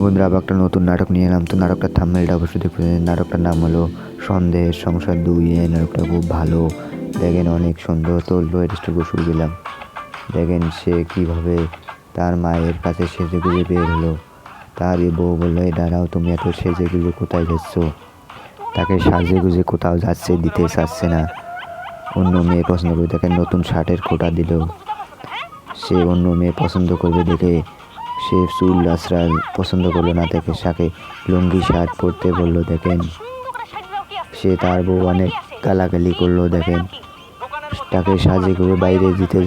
বন্ধুরা আবার একটা নতুন নাটক নিয়ে এলাম। তো নাটকটার থাম্বনেলটা অবশ্যই দেখতে পাচ্ছেন। নাটকটার নাম হলো সন্দেহের সংসার 2। এই নাটকটা খুব ভালো, দেখেন অনেক সুন্দর। তো লোয়েস্ট বসুর গেলাম, দেখেন সে কিভাবে তার মায়ের কাছে সেজে গুজে বের হলো। তার বউ বললো, এই দাঁড়াও, তুমি এত সেজে গুজে কোথায় যাচ্ছ? তাকে সাজে গুজে কোথাও যাচ্ছে দিতে চাচ্ছে না। অন্য মেয়ে পছন্দ করে, দেখেন নতুন শার্টের খোঁটা দিল। সে অন্য মেয়ে পছন্দ করবে দেখে সে চুল আঁচড়া পছন্দ করলো না, দেখে সাকে লুঙ্গি শার্ট পরতে বললো। দেখেন সে তার বউ অনেক গালাগালি করলো। দেখেন তাকে সাজে করে বাইরে দিতে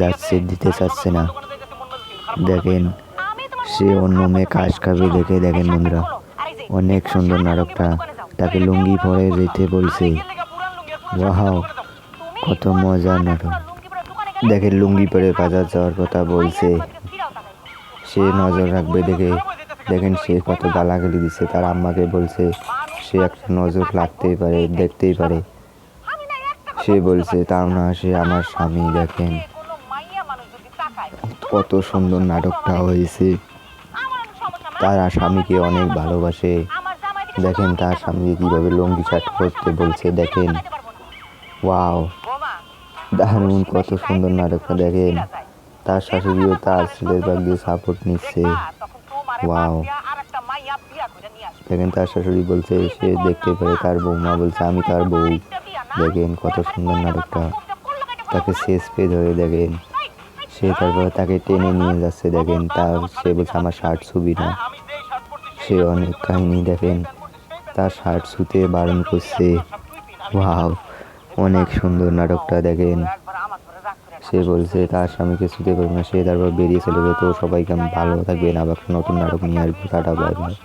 চাচ্ছে না। দেখেন সে অন্য মেয়ে কাজ খাবে দেখে। দেখেন বন্ধুরা অনেক সুন্দর নাটকটা। তাকে লুঙ্গি পরে যেতে বলছে। ওয়াও, কত মজার নাটক। দেখেন লুঙ্গি পরে বাজার যাওয়ার কথা বলছে, সে নজর রাখবে দেখে। দেখেন সে কত গালাগালি দিচ্ছে, তার আম্মাকে বলছে সে একটা নজর লাগতেই পারে, দেখতেই পারে। সে বলছে তাও না, সে আমার স্বামী। দেখেন কত সুন্দর নাটকটা হয়েছে। তার স্বামীকে অনেক ভালোবাসে। দেখেন তার স্বামীকে কীভাবে লুঙ্গি শার্ট পরতে বলছে। দেখেন ওয়াও, দারুণ, কত সুন্দর নাটকটা। দেখেন তার শাশুড়িও তার ছেলের বাগ দিয়ে সাপোর্ট নিচ্ছে। ওয়াও, দেখেন তার শাশুড়ি বলছে সে দেখতে পারে, তার বৌমা বলছে আমি তার বউ। দেখেন কত সুন্দর নাটকটা। তাকে শেষ পেয়ে ধরে, দেখেন সে তারপরে তাকে টেনে নিয়ে যাচ্ছে। দেখেন সে বলছে আমার শার্ট ছুবি না। সে অনেক কাহিনী। দেখেন তার শার্ট ছুতে বারণ করছে। ওয়াও, অনেক সুন্দর নাটকটা। দেখেন সে বলছে তার স্বামীকে ছুতে পারবে না, সে তারপর বেরিয়ে চলে যাবে। তো সবাইকে ভালো থাকবেন, আবার নতুন নাটক নিয়ে আসবো। Tata, bye bye.